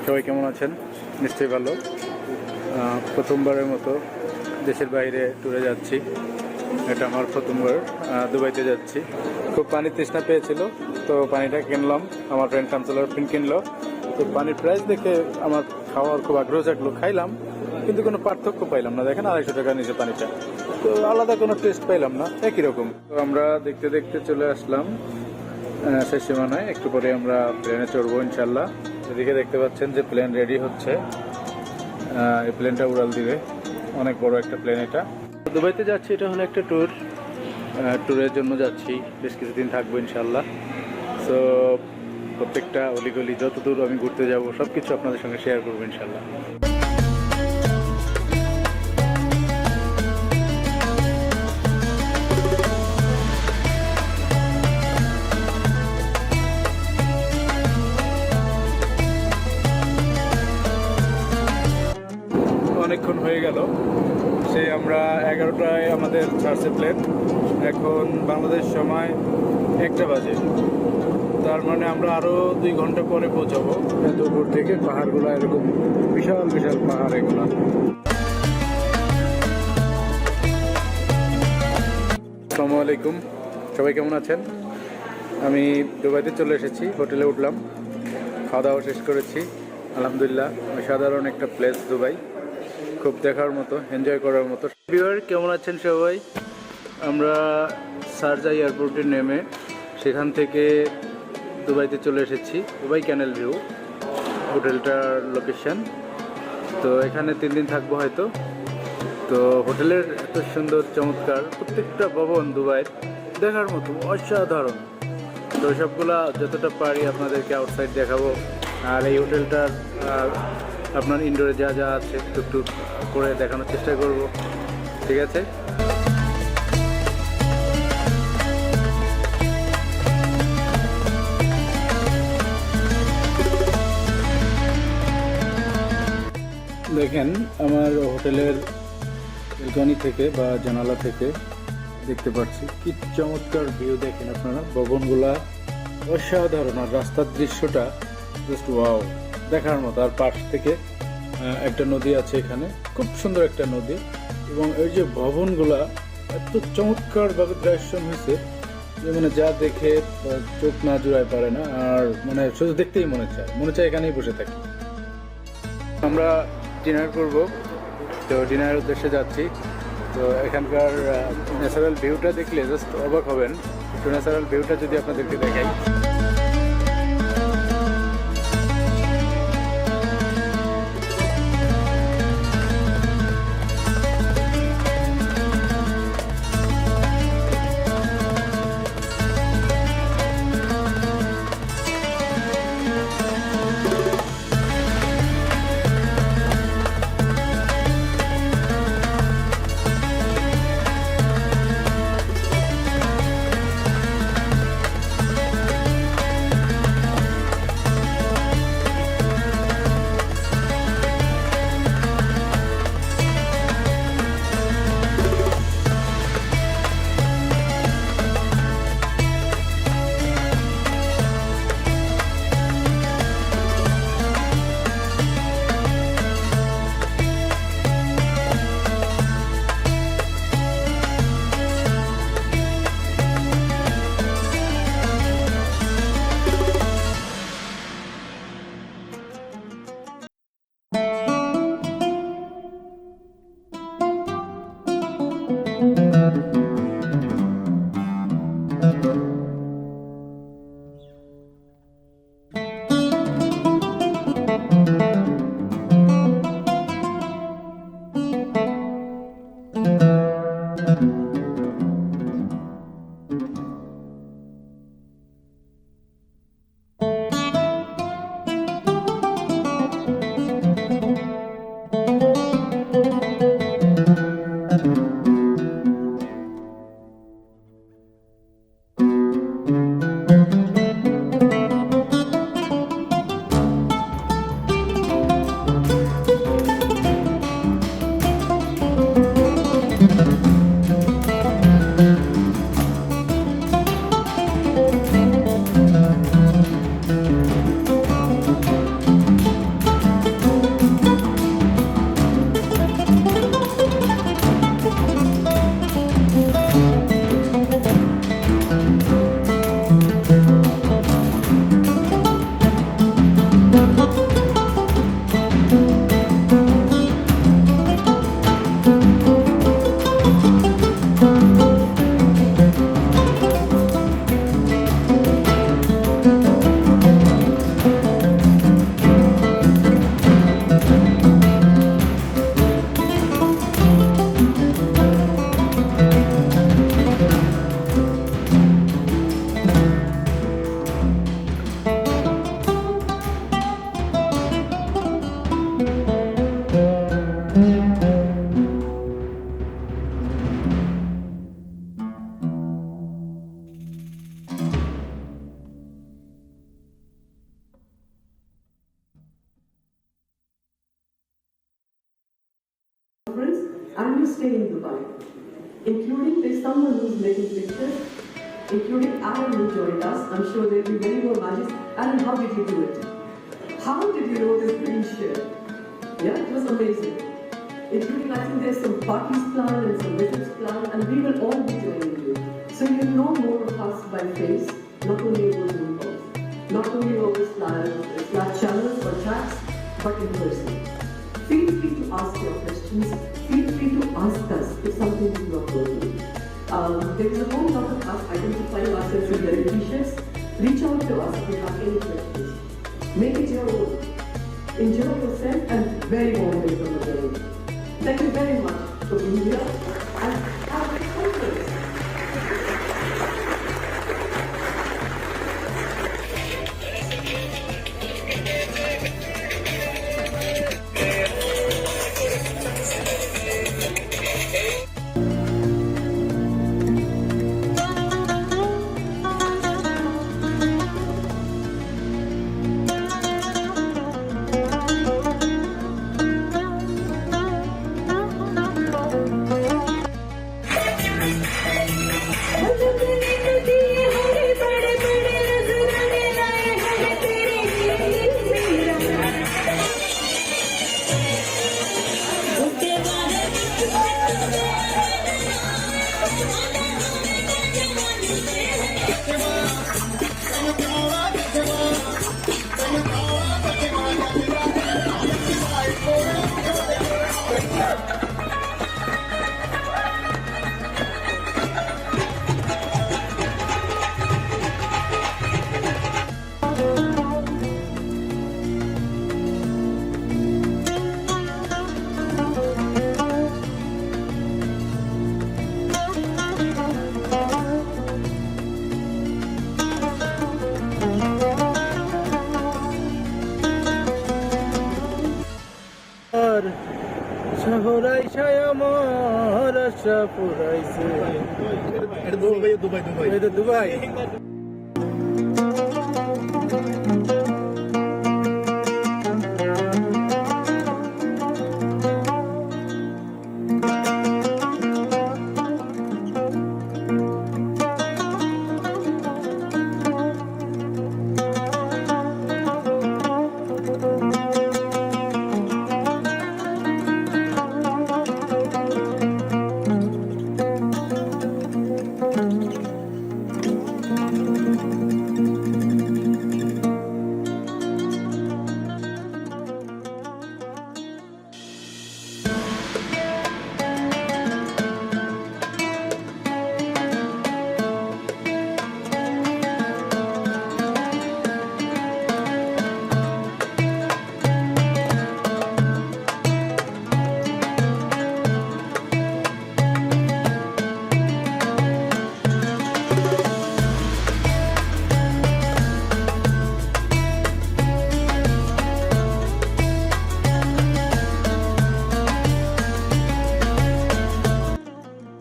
সবাই কেমন আছেন? নিশ্চয়ই ভালো। প্রথমবারের মতো দেশের বাইরে ট্যুরে যাচ্ছি। এটা আমার প্রথমবার দুবাইতে যাচ্ছি। খুব পানির তৃষ্ণা পেয়েছিল, তো পানিটা কিনলাম। আমার ফ্রেন্ড কাউন্সিলর কিনলো। তো পানির প্রাইস দেখে আমার খাওয়ার খুব আগ্রহ থাকলো, খাইলাম, কিন্তু কোনো পার্থক্য পাইলাম না। দেখেন 250 টাকা নিচে পানিটা, তো আলাদা কোনো টেস্ট পাইলাম না, একই রকম। তো আমরা দেখতে দেখতে চলে আসলাম শেষ সীমানায়। একটু পরে আমরা প্লেনে চড়বো ইনশাল্লাহ। এদিকে দেখতে পাচ্ছেন যে প্লেন রেডি হচ্ছে। এই প্লেনটা উড়াল দিবে, অনেক বড় একটা প্লেন এটা। দুবাইতে যাচ্ছি, এটা হলো একটা ট্যুরের জন্য যাচ্ছি। বেশ কিছুদিন থাকবো ইনশাল্লাহ। সো প্রত্যেকটা অলিগলি যতদূর আমি ঘুরতে যাব সব কিছু আপনাদের সঙ্গে শেয়ার করবো ইনশাল্লাহ। অনেকক্ষণ হয়ে গেল, সেই আমরা 11টায় আমাদের ছাড়ছে প্লেন। এখন বাংলাদেশ সময় 1টা বাজে, তার মানে আমরা আরও 2 ঘন্টা পরে পৌঁছাবো। এত উপর থেকে পাহাড়গুলো, এরকম বিশাল বিশাল পাহাড় এগুলো। আসসালামু আলাইকুম, সবাই কেমন আছেন? আমি দুবাইতে চলে এসেছি, হোটেলে উঠলাম, খাওয়া দাওয়া শেষ করেছি। আলহামদুলিল্লাহ, সাধারণ একটা প্লেস দুবাই, খুব দেখার মতো, এনজয় করার মতো। ভিউয়ার কেমন আছেন সবাই? আমরা শারজা এয়ারপোর্টে নেমে সেখান থেকে দুবাইতে চলে এসেছি। দুবাই ক্যানেল ভিউ হোটেলটার লোকেশন। তো এখানে 3 দিন থাকবো হয়তো। তো হোটেলের এত সুন্দর চমৎকার প্রত্যেকটা ভবন দুবাইয়ের দেখার মতো অসাধারণ। তো সবগুলা যতটা পারি আপনাদেরকে আউটসাইড দেখাবো। আর এই হোটেলটার আপনার ইনডোরে যা যা আছে টুকটুক করে দেখানোর চেষ্টা করব, ঠিক আছে? দেখেন, আমার হোটেলের ব্যালকনি থেকে বা জানালা থেকে দেখতে পাচ্ছি কি চমৎকার ভিউ। দেখেন আপনারা, ভবনগুলা অসাধারণ, আর রাস্তার দৃশ্যটা জাস্ট ওয়াও, দেখার মতো। আর পাশ থেকে একটা নদী আছে, এখানে খুব সুন্দর একটা নদী। এবং এই যে ভবনগুলা এত চমৎকারভাবে ড্রাইশন হয়েছে যে মানে যা দেখে চোখ না জুড়ায় পারে না। আর মানে শুধু দেখতেই মনে চায় এখানেই বসে থাকি। আমরা ডিনার করব, তো ডিনারের উদ্দেশ্যে যাচ্ছি। তো এখানকার ন্যাচারাল ভিউটা দেখলে জাস্ট অবাক হবেন। তো ন্যাচারাল ভিউটা যদি আপনাদেরকে দেখাই, Friends, and you stay in Dubai. Including there's someone who's making pictures, including Aaron who joined us. I'm sure there'll be many more magic. Aaron, how did you do it? How did you know this green shirt? Yeah, it was amazing. Including, I think there's some parties planned and some visits planned, and we will all be joining you. So you know more of us by face, not only over Zoom calls, not only over Slack channels or chats, but in person. Feel free to ask your questions. Feel free to ask us if something is not working. There is a whole lot of us identifying ourselves with the t-shirts. Reach out to us if you have any questions. Make it your own. Enjoy yourself and very warm welcome again. Thank you very much for being here and have a conference. শহরাইছে আমার আশা পুরাইছে। এটা Dubai Dubai Dubai এটা Dubai.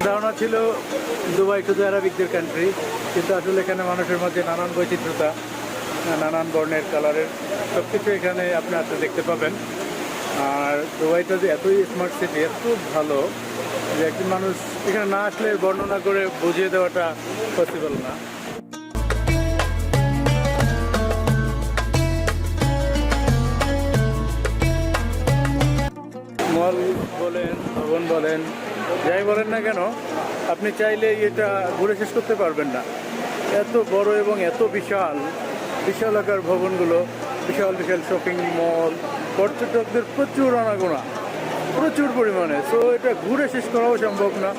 ধারণা ছিল Dubai শুধু আরবিকদের country, কিন্তু আসলে এখানে মানুষের মধ্যে নানান বৈচিত্র্যতা, নানান বর্ণের কালারের সব কিছু এখানে আপনি আসলে দেখতে পাবেন। আর দুবাইটা যে এতই স্মার্ট সিটি, এত ভালো যে একজন মানুষ এখানে না আসলে বর্ণনা করে বুঝিয়ে দেওয়াটা পসিবল না। মল বলেন, ভবন বলেন, যাই বলেন না কেন, আপনি চাইলে এটা ঘুরে শেষ করতে পারবেন না। এত বড় এবং এত বিশাল বিশাল আকার ভবনগুলো, বিশাল বিশাল শপিং মল, পর্যটকদের প্রচুর আনাগোনা, প্রচুর পরিমাণে। সো এটা ঘুরে শেষ করাও সম্ভব না,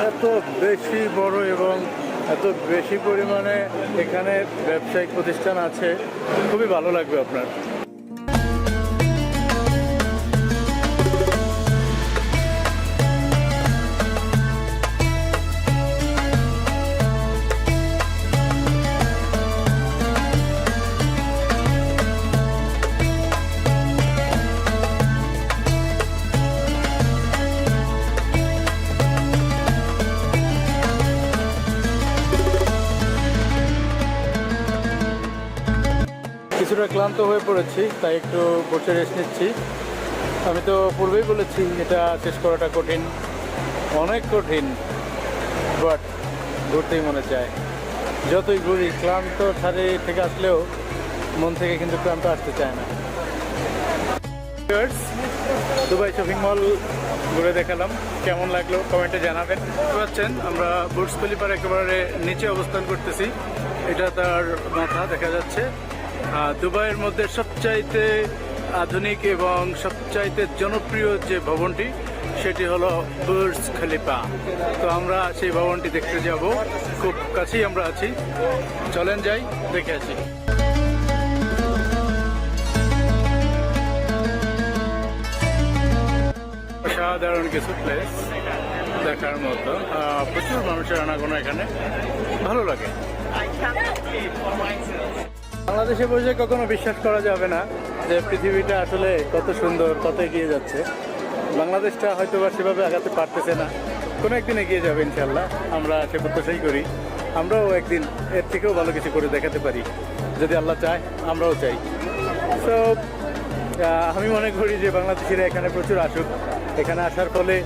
এত বেশি বড় এবং এত বেশি পরিমাণে এখানে ব্যবসায়িক প্রতিষ্ঠান আছে। খুবই ভালো লাগবে আপনার। কিছুটা ক্লান্ত হয়ে পড়েছি, তাই একটু বসে রেস্ট নিচ্ছি। আমি তো পূর্বেই বলেছি এটা শেষ করাটা কঠিন, অনেক কঠিন, বাট ঘুরতেই মনে চায়। যতই ঘুরি ক্লান্ত ছাড়ে থেকে আসলেও মন থেকে কিন্তু ক্লান্ত আসতে চায় না। দুবাই শপিং মল ঘুরে দেখালাম, কেমন লাগলো কমেন্টে জানাবেন। বুঝতে পারছেন আমরা বুর্জ খলিফার একেবারে নিচে অবস্থান করতেছি, এটা তার মাথা দেখা যাচ্ছে। দুবাইয়ের মধ্যে সবচাইতে আধুনিক এবং সবচাইতে জনপ্রিয় যে ভবনটি সেটি হলো বুর্জ খলিফা। তো আমরা সেই ভবনটি দেখতে যাব, খুব কাছেই আমরা আছি, চলেন যাই দেখে আসি। সাধারণ কিছু প্লেস দেখার মতো, প্রচুর মানুষের আনাগোনা এখানে, ভালো লাগে। বাংলাদেশে বসে কখনো বিশ্বাস করা যাবে না যে পৃথিবীটা আসলে কত সুন্দর, কত এগিয়ে যাচ্ছে। বাংলাদেশটা হয়তো বা সেভাবে আগাতে পারতেছে না, কোনো একদিন এগিয়ে যাবে ইনশাল্লাহ, আমরা সে প্রত্যাশাই করি। আমরাও একদিন এর থেকেও ভালো কিছু করে দেখাতে পারি, যদি আল্লাহ চায়, আমরাও চাই। তো আমি মনে করি যে বাংলাদেশিরা এখানে প্রচুর আসুক, এখানে আসার ফলে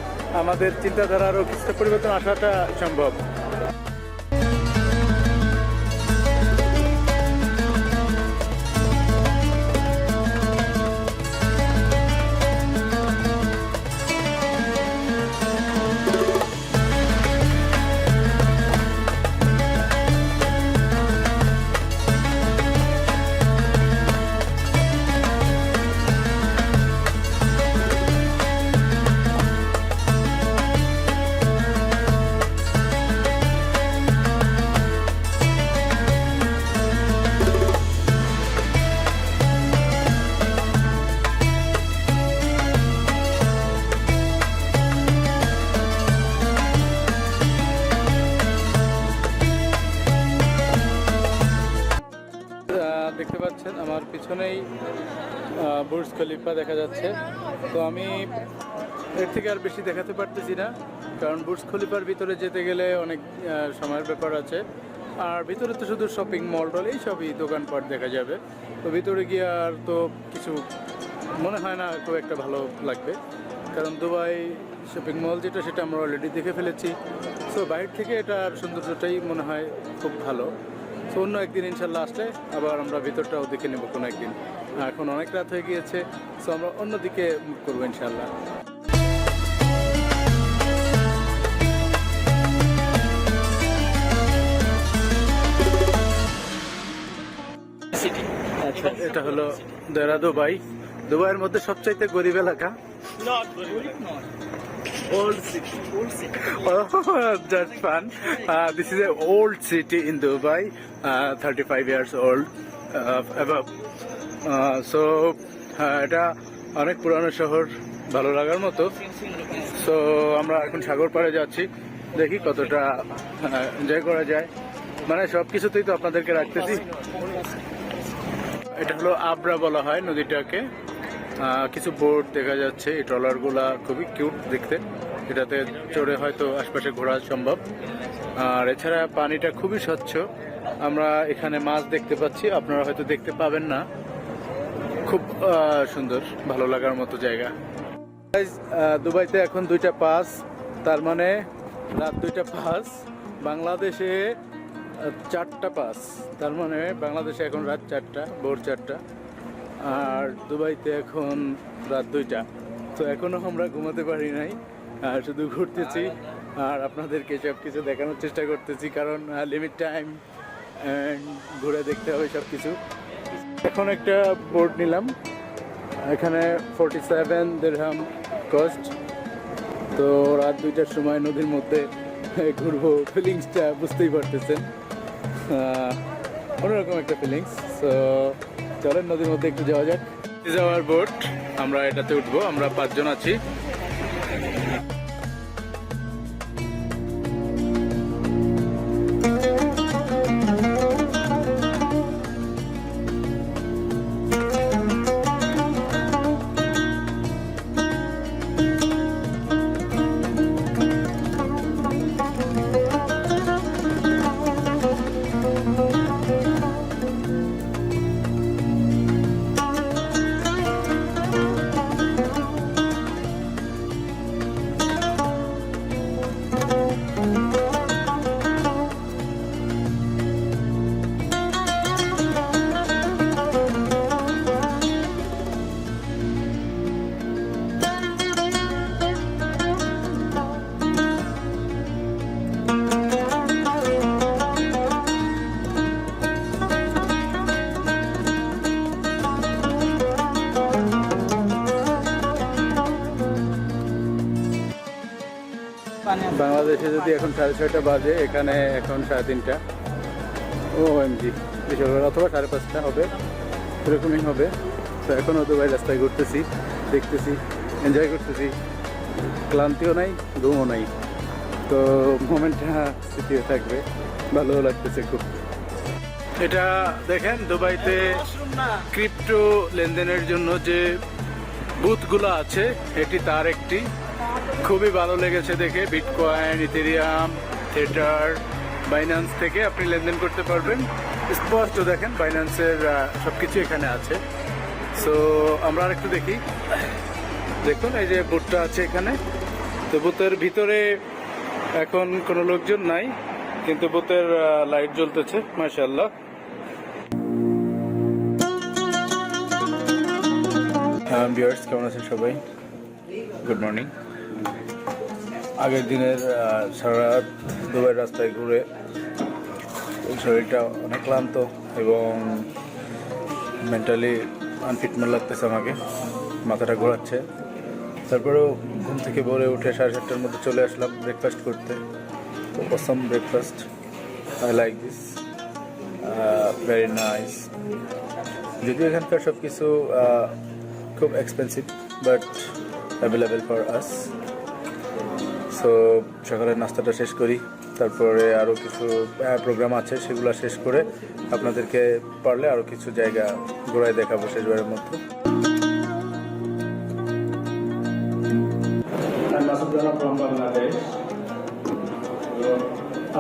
আমাদের চিন্তাধারারও কিছুটা পরিবর্তন আসাটা সম্ভব। দেখতে পাচ্ছেন আমার পিছনেই বুর্জ খলিফা দেখা যাচ্ছে। তো আমি এর থেকে আর বেশি দেখাতে পারতেছি না, কারণ বুর্জ খলিফার ভিতরে যেতে গেলে অনেক সময়ের ব্যাপার আছে। আর ভিতরে তো শুধু শপিং মল টল এই সবই দোকানপাট দেখা যাবে। তো ভিতরে গিয়ে আর তো কিছু মনে হয় না খুব একটা ভালো লাগবে, কারণ দুবাই শপিং মল যেটা সেটা আমরা অলরেডি দেখে ফেলেছি। সো বাইরে থেকে এটার সৌন্দর্যটাই মনে হয় খুব ভালো। তো অন্য একদিন ইনশাল্লাহ আসলে আবার আমরা ভিতরটাও দেখে নেব কোনো একদিন। এখন অনেক রাত হয়ে গিয়েছে, সো আমরা অন্যদিকে মুভ করবো ইনশাল্লাহ। আচ্ছা, এটা হলো দেরা দুবাই, দুবাইয়ের মধ্যে সবচাইতে গরিব এলাকা। Old city. Oh, that's fun. This is an old city in Dubai, 35 years old above. So, এটা অনেক পুরানো শহর, ভালো লাগার মতো। সো আমরা এখন সাগর পাড়ে যাচ্ছি, দেখি কতটা এনজয় করা যায়। মানে সব কিছুতেই তো আপনাদেরকে রাখতেছি। এটা হলো আবরা বলা হয় নদীটাকে। কিছু বোট দেখা যাচ্ছে, এই ট্রলারগুলা খুবই কিউট দেখতে, এটাতে চড়ে হয়তো আশপাশে ঘোরা সম্ভব। আর এছাড়া পানিটা খুবই স্বচ্ছ, আমরা এখানে মাছ দেখতে পাচ্ছি, আপনারা হয়তো দেখতে পাবেন না। খুব সুন্দর, ভালো লাগার মতো জায়গা। দুবাইতে এখন 2টা 5, তার মানে রাত 2টা 5। বাংলাদেশে 4টা 5, তার মানে বাংলাদেশে এখন রাত 4টা, ভোর 4টা। আর দুবাইতে এখন রাত 2টা। তো এখনও আমরা ঘুমাতে পারি নাই, শুধু ঘুরতেছি আর আপনাদেরকে সব কিছু দেখানোর চেষ্টা করতেছি, কারণ লিমিট টাইম অ্যান্ড ঘুরে দেখতে হবে সব কিছু। এখন একটা বোট নিলাম, এখানে 47 দিরহাম কস্ট। তো রাত 2টার সময় নদীর মধ্যে ঘুরবো, ফিলিংসটা বুঝতেই পারতেছেন, অন্যরকম একটা ফিলিংস। সো চলেন নদীর মধ্যে একটু যাওয়া যাক। যাওয়ার বোট, আমরা এটাতে উঠবো, আমরা 5 জন আছি। বাংলাদেশে যদি এখন 6:30 বাজে, এখানে এখন 3:30। OMG, বিশাল বড়, অথবা 5:30 হবে, এরকমই হবে। তো এখনও দুবাই রাস্তায় ঘুরতেছি, দেখতেছি, এনজয় করতেছি, ক্লান্তিও নাই, ঘুমও নাই। তো মোমেন্টটা স্মৃতিও থাকবে, ভালো লাগতেছে খুব। এটা দেখেন, দুবাইতে ক্রিপ্টো লেনদেনের জন্য যে বুথগুলো আছে, এটি তার একটি। খুবই ভালো লেগেছে দেখে। বিটকয়েন, ইথেরিয়াম, থেটার, বাইন্যান্স থেকে আপনি লেনদেন করতে পারবেন। স্পষ্ট দেখেন বাইন্যান্সের সব কিছু এখানে আছে। সো আমরা আরেকটু দেখি। দেখুন এই যে বুথটা আছে এখানে। তো বুথের ভিতরে এখন কোনো লোকজন নাই, কিন্তু বুথের লাইট জ্বলতেছে, মাশাআল্লাহ। ভিউয়ার্স, কেমন আছেন সবাই? Good morning. আগের দিনের সারা রাত দুবাই রাস্তায় ঘুরে শরীরটা অনেক ক্লান্ত এবং মেন্টালি আনফিটমেন্ট লাগতেছে আমাকে, মাথাটা ঘোরাচ্ছে। তারপরেও ঘুম থেকে ভোরে উঠে 7:30টার মধ্যে চলে আসলাম ব্রেকফাস্ট করতে। তো awesome breakfast, I like this, very nice. যদিও এখানকার সব কিছু খুব expensive, but available for us. So সকালের নাস্তাটা শেষ করি, তারপরে আরও কিছু প্রোগ্রাম আছে, সেগুলো শেষ করে আপনাদেরকে পারলে আরও কিছু জায়গা ঘোরায় দেখাবো শেষবারের মতো। ফ্রম বাংলাদেশ।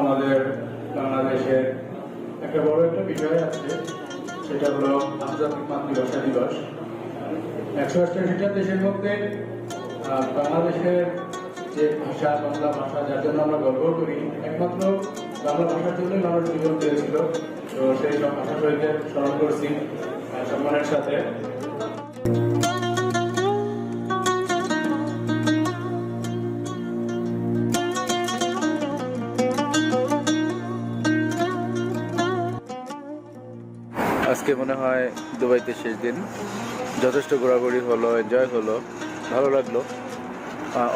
আমাদের বাংলাদেশের একটা বড় একটা বিষয় আছে, সেটা হলো আন্তর্জাতিক মাতৃভাষা দিবস। 188টা দেশের মধ্যে বাংলাদেশের যে ভাষা, বাংলা ভাষা, যার জন্য আমরা গর্ব করি, একমাত্র বাংলা ভাষার জন্যই মানুষ জীবন দিয়েছিল। তো সেই সব ভাষা শহীদদের স্মরণ করছি সম্মানের সাথে। আজকে মনে হয় দুবাইতে শেষ দিন। যথেষ্ট ঘোরাঘুরি হলো, এনজয় হলো, ভালো লাগলো।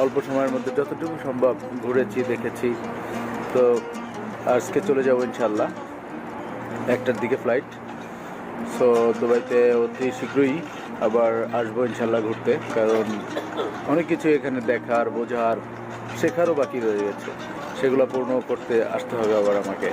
অল্প সময়ের মধ্যে যতটুকু সম্ভব ঘুরেছি, দেখেছি। তো আজকে চলে যাবো ইনশাল্লাহ, 1টার দিকে ফ্লাইট। সো দুবাইতে অতি শীঘ্রই আবার আসবো ইনশাল্লাহ ঘুরতে, কারণ অনেক কিছু এখানে দেখার, বোঝার, শেখারও বাকি রয়ে গেছে। সেগুলো পূর্ণ করতে আসতে হবে আবার আমাকে।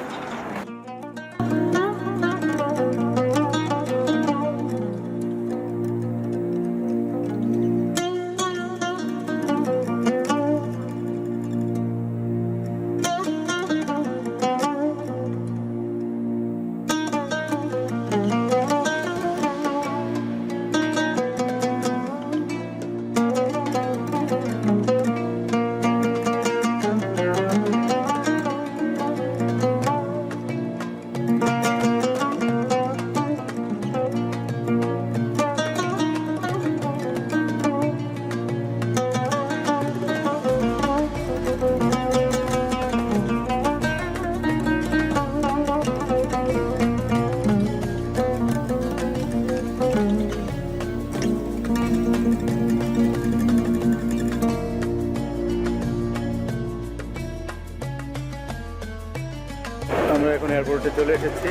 আমরা এখন এয়ারপোর্টে চলে এসেছি।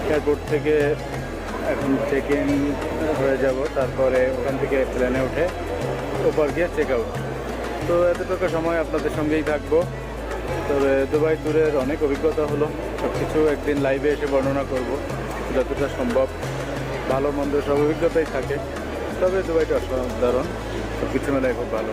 এয়ারপোর্ট থেকে এখন চেক ইন হয়ে যাব, তারপরে ওখান থেকে প্লেনে উঠে ওপার গিয়ে চেক আউট। তো এতটুকু সময় আপনাদের সঙ্গেই থাকবো। তবে দুবাই ট্যুরের অনেক অভিজ্ঞতা হলো, সব কিছু একদিন লাইভে এসে বর্ণনা করব যতটা সম্ভব। ভালো মন্দ সব অভিজ্ঞতাই থাকে, তবে দুবাইটা অসাধারণ, সব কিছু মেলায় খুব ভালো।